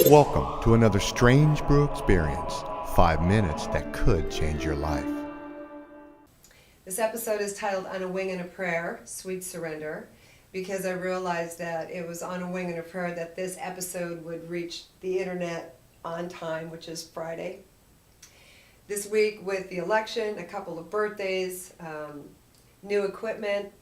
Welcome to another Strange Brew experience. 5 minutes that could change your life. This episode is titled On a Wing and a Prayer, Sweet Surrender, because I realized that it was on a wing and a prayer that this episode would reach the internet on time, which is Friday. This week with the election, a couple of birthdays, new equipment,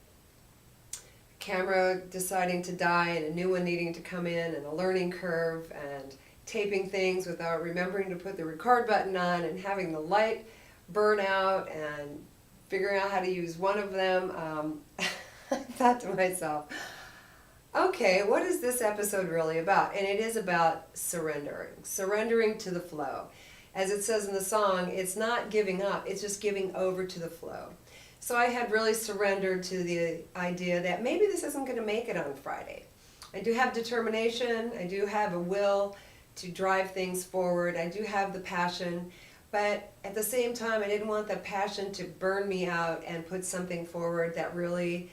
camera deciding to die and a new one needing to come in, and a learning curve, and taping things without remembering to put the record button on, and having the light burn out, and figuring out how to use one of them. I thought to myself, okay, what is this episode really about? And it is about surrendering to the flow. As it says in the song, it's not giving up, it's just giving over to the flow. So I had really surrendered to the idea that maybe this isn't going to make it on Friday. I do have determination, I do have a will to drive things forward, I do have the passion, but at the same time I didn't want the passion to burn me out and put something forward that really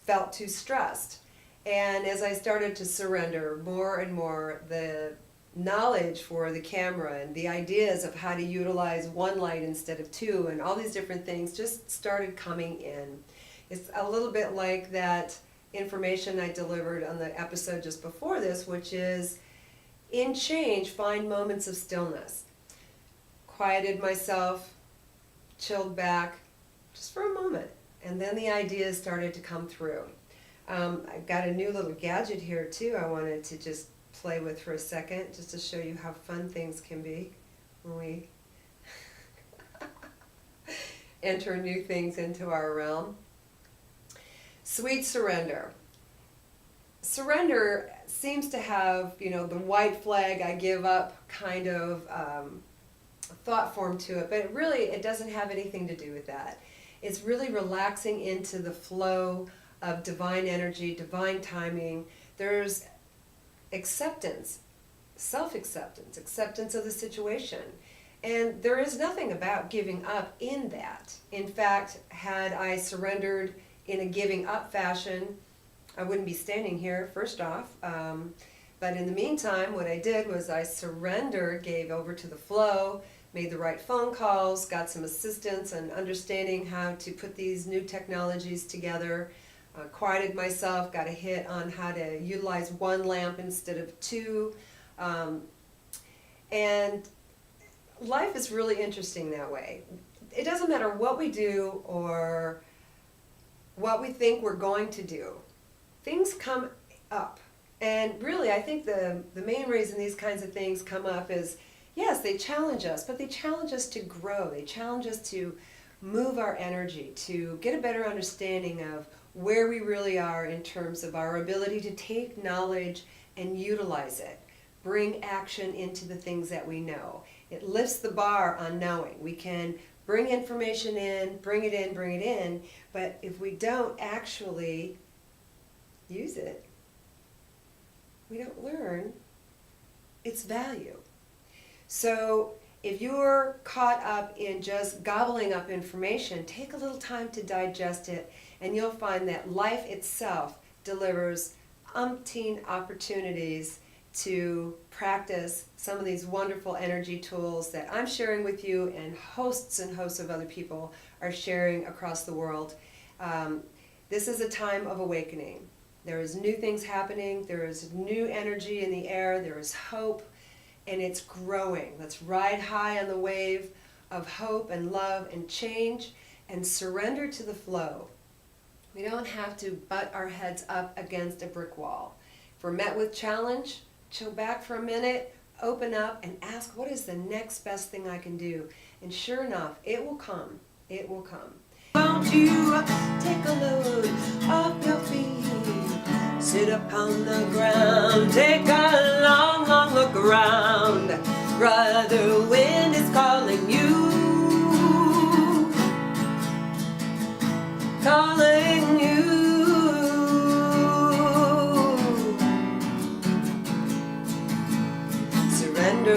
felt too stressed. And as I started to surrender more and more, the knowledge for the camera and the ideas of how to utilize one light instead of two and all these different things just started coming in. It's a little bit like that information I delivered on the episode just before this, which is, in change, find moments of stillness. Quieted myself, chilled back just for a moment, and then the ideas started to come through. I've got a new little gadget here too I wanted to just play with for a second, just to show you how fun things can be when we enter new things into our realm. Sweet surrender. Surrender seems to have, the white flag, I give up kind of thought form to it, but it doesn't have anything to do with that. It's really relaxing into the flow of divine energy, divine timing. There's acceptance, self-acceptance, acceptance of the situation. And there is nothing about giving up in that. In fact, had I surrendered in a giving up fashion, I wouldn't be standing here, first off. But in the meantime, what I did was I surrendered, gave over to the flow, made the right phone calls, got some assistance and understanding how to put these new technologies together, quieted myself, got a hit on how to utilize one lamp instead of two. And life is really interesting that way. It doesn't matter what we do or what we think we're going to do. Things come up. And really, I think the main reason these kinds of things come up is, yes, they challenge us, but they challenge us to grow. They challenge us to move our energy, to get a better understanding of where we really are in terms of our ability to take knowledge and utilize it, bring action into the things that we know. It lifts the bar on knowing. We can bring information in, bring it in, but if we don't actually use it, we don't learn its value. So if you're caught up in just gobbling up information, take a little time to digest it, and you'll find that life itself delivers umpteen opportunities to practice some of these wonderful energy tools that I'm sharing with you, and hosts of other people are sharing across the world. This is a time of awakening. There is new things happening, there is new energy in the air, there is hope, and it's growing. Let's ride high on the wave of hope and love and change and surrender to the flow. We don't have to butt our heads up against a brick wall. If we're met with challenge, chill back for a minute, open up, and ask, what is the next best thing I can do? And sure enough, it will come. It will come. Won't you take a load off your feet? Sit upon the ground, take a long, long look around. Brother, wind is calling you, calling you. Surrender,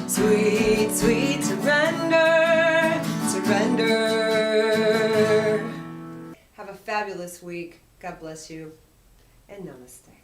sweet, sweet surrender, surrender. Have a fabulous week. God bless you, and namaste.